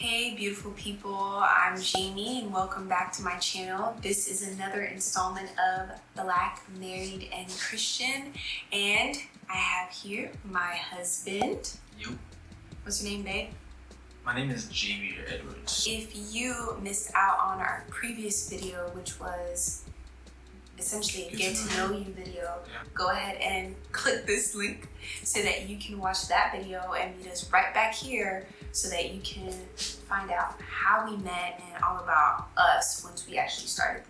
Hey beautiful people, I'm Jamie and welcome back to my channel. This is another installment of Black, Married, and Christian, and I have here my husband. You. What's your name, babe? My name is Jamie Edwards. If you missed out on our previous video, which was essentially a get to know you video, go ahead and click this link so that you can watch that video and meet us right back here so that you can find out how we met and all about us once we actually started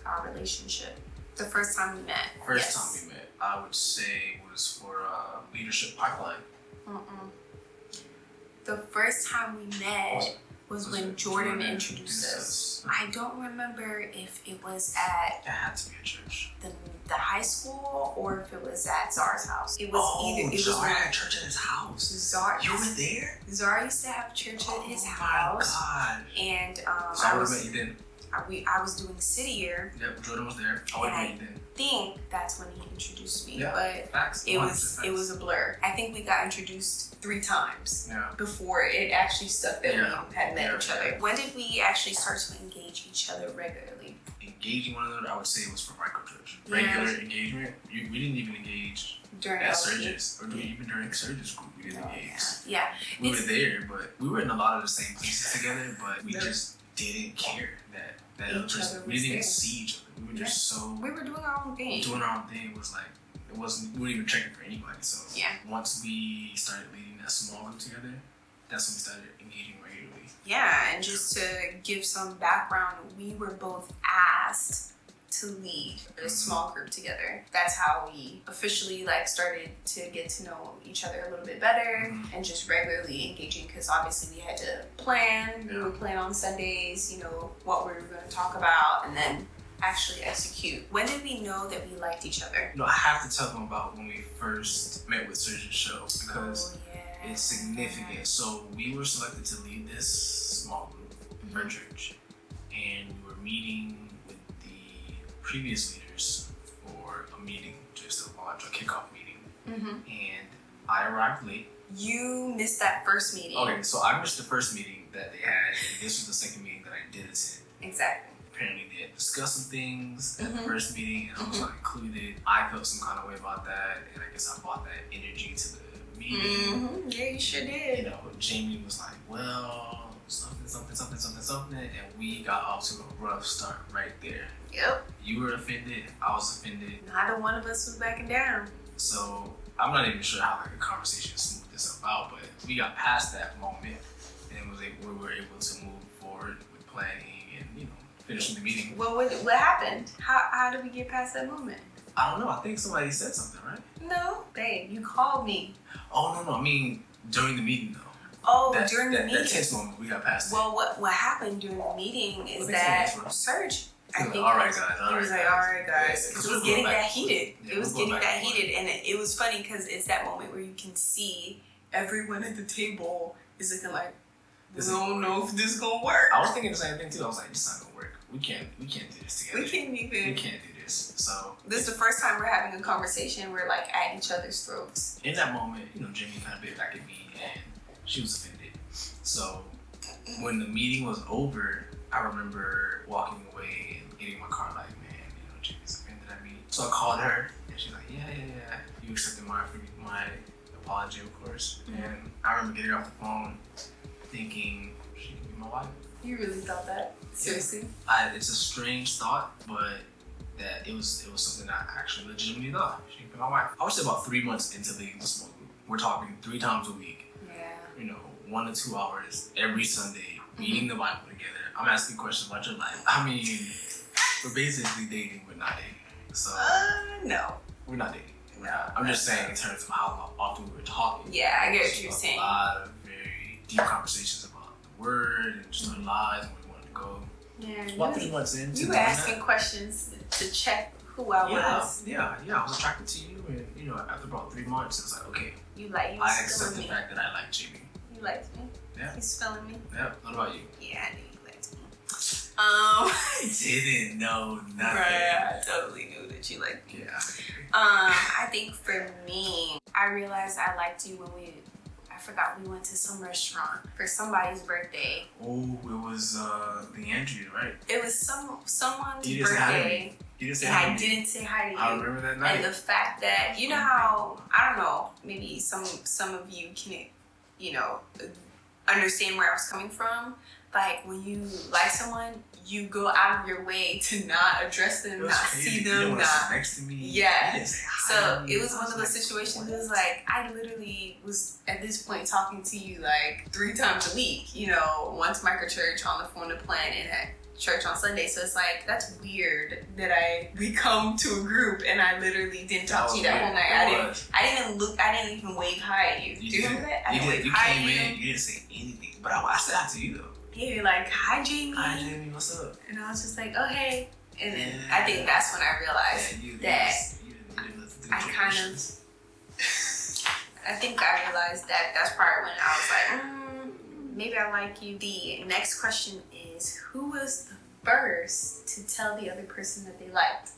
our relationship. The first time we met. First time we met, I would say was for Leadership Pipeline. The first time we met was when Jordan introduced us. I don't remember if it was at... That had to be a church. The high school or if it was at Czar's house. It was either... It Czar had church at his house. Czar, you were there? Czar used to have church at his house. Oh my God. And so I would have met you then. I was doing City Year. Yep, Jordan was there. I would have met you then. I think that's when he introduced me, yeah, but facts. it was a blur. I think we got introduced 3 times before it actually stuck that we had met each other. When did we actually start to engage each other regularly? Engaging one another, I would say it was for microchurch. Regular engagement. We didn't even engage during at Surges, or even during Surges group, we didn't engage. Yeah. We were there, but we were in a lot of the same places together, but we just didn't care that we didn't even see each other. We were just we were doing our own thing. Doing our own thing was like, we weren't even checking for anybody. So once we started leading that small group together, that's when we started engaging regularly. Yeah, and just to give some background, we were both asked to lead a small group together. That's how we officially started to get to know each other a little bit better and just regularly engaging, because obviously we had to plan. We would plan on Sundays, what we were going to talk about, and then actually execute. When did we know that we liked each other? I have to tell them about when we first met with Surgeon Show, because it's significant. So we were selected to lead this small group for church, and we were meeting with the previous leaders for a meeting, just a launch, a kickoff meeting. And I arrived late. You missed that first meeting. Okay, so I missed the first meeting that they had, and this was the second meeting that I did attend. Exactly. Apparently they had discussed some things at the first meeting, and I was not included. I felt some kind of way about that, and I guess I brought that energy to the meeting. Yeah, you sure did. Jamie was like, well, something, and we got off to a rough start right there. Yep. You were offended, I was offended. Neither one of us was backing down. So I'm not even sure how the conversation smoothed this about, but we got past that moment, and we were able to move forward with planning and finishing the meeting. Well, what happened? How did we get past that moment? I don't know. I think somebody said something, right? No, babe, you called me. Oh no! I mean during the meeting though. Oh, during the meeting. That tense moment, we got past it. Well, what happened during the meeting is that Serge, I think, all right, guys. He was like, all right, guys. Because it was getting that heated. It was getting that heated. And it was funny because it's that moment where you can see everyone at the table is looking like, we don't know if this is going to work. I was thinking the same thing too. I was like, this is not going to work. We can't do this together. We can't do this. So this is the first time we're having a conversation. We're like at each other's throats. In that moment, Jamie kind of bit back at me and she was offended. So when the meeting was over, I remember walking away and getting in my car like, man, Jamie's offended at me. So I called her and she's like, yeah. You accepted my apology, of course. And I remember getting off the phone thinking she can be my wife. You really thought that? Seriously? It's a strange thought, but that it was something I actually legitimately thought. She can be my wife. I would say about 3 months into leading the small group. We're talking 3 times a week. Yeah. 1 to 2 hours every Sunday, reading the Bible together. I'm asking questions about your life. I mean, we're basically dating, but not dating. So no. We're not dating. No. I'm just saying in terms of how often we were talking. Yeah, I get what you're saying. A lot of very deep conversations about the word and just our lives and where we wanted to go. Yeah. About 3 months in. You were asking questions to check who I was. Yeah. I was attracted to you, and after about 3 months, it was like, okay. I accept the fact that I like Jamie. You liked me? Yeah. He's feeling me? Yeah. What about you? Yeah, I knew you liked me. I didn't know nothing. Right, I totally knew that you liked me. Yeah. I think for me, I realized I liked you when I I forgot, we went to some restaurant for somebody's birthday. Oh, it was Leandria, right? It was someone's You didn't say hi to birthday. me. You didn't say And hi to I me. didn't say hi to you. I remember that night. And the fact that, you know how, I don't know, maybe some of you can, you know, understand where I was coming from. Like, when you like someone, you go out of your way to not address them, not see them, not next to me. Yeah. So it was one of those like, situations. It was like, I literally was at this point talking to you like 3 times a week. You know, once microchurch, on the phone to plan, and at church on Sunday. So it's like, that's weird that we come to a group and I literally didn't talk to you that whole night. I didn't even wave hi at you. Do you remember that? You came in, you didn't say anything, but I said hi to you though. Yeah, you're like, hi Jamie. Hi Jamie, what's up? And I was just like, oh hey. And then I think that's when I realized I think I realized that that's part when I was like, maybe I like you. The next question is, who was the first to tell the other person that they liked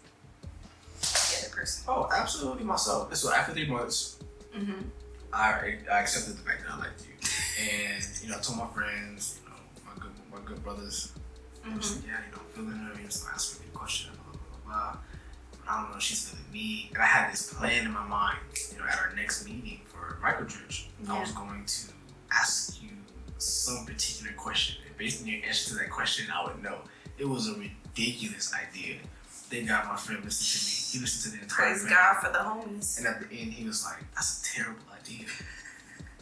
the other person? Oh, absolutely myself. So after 3 months, I accepted the fact that I liked you. And, you know, I told my friends, you know, my good brothers, I was like, yeah, you know, I'm feeling her. Just ask me a question, blah, blah, blah. But I don't know if she's feeling me. And I had this plan in my mind, you know, at our next meeting for microchurch, I was going to ask you some particular question. And based on your answer to that question, I would know. It was a ridiculous idea. Thank God my friend listened to me. He listened to the entire Praise God for the homies. And at the end, he was like, that's a terrible idea.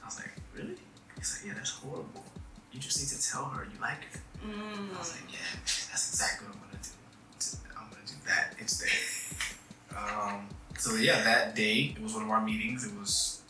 I was like, really? He's like, yeah, that's horrible. You just need to tell her you like her. I was like, yeah, that's exactly what I'm going to do. I'm going to do that instead. So yeah, that day, it was one of our meetings. It was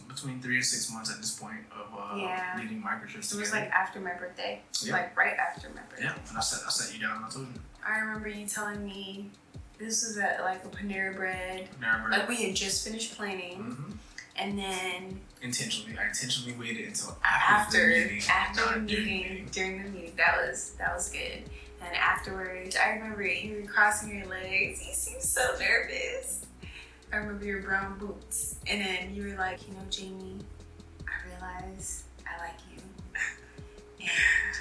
between 3 and 6 months at this point of leading microchurch together. It was like after my birthday. Like right after my birthday. Yeah, and I sat you down and I told you. I remember you telling me this was at like a Panera Bread. Like we had just finished planning. And then I intentionally waited until after the meeting. During the meeting. That was good. And afterwards, I remember you were crossing your legs. You seemed so nervous. I remember your brown boots. And then you were like, you know, Jamie, I realize I like you. And,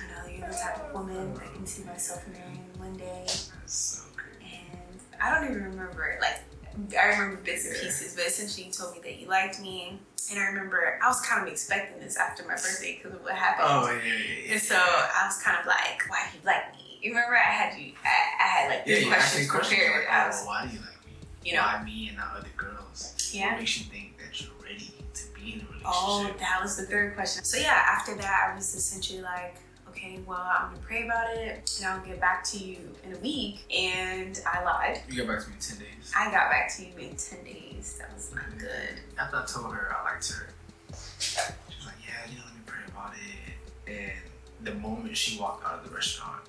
you know, you're the type of woman I can see myself marrying one day. That's so great. And I don't even remember it. Like, I remember bits and pieces, but essentially you told me that you liked me. And I remember I was kind of expecting this after my birthday because of what happened. Oh, yeah. And so I was kind of like, why do you like me? You remember I had like these questions prepared. Like, why do you like me? You know, why me and not other girls? Yeah. What makes you think that you're ready to be in a relationship? Oh, that was the third question. So yeah, after that I was essentially like, okay, well, I'm gonna pray about it and I'll get back to you in a week. And I lied. You got back to me in 10 days. I got back to you in 10 days. That was not good. After I told her I liked her, she was like, yeah, you know, let me pray about it. And the moment she walked out of the restaurant,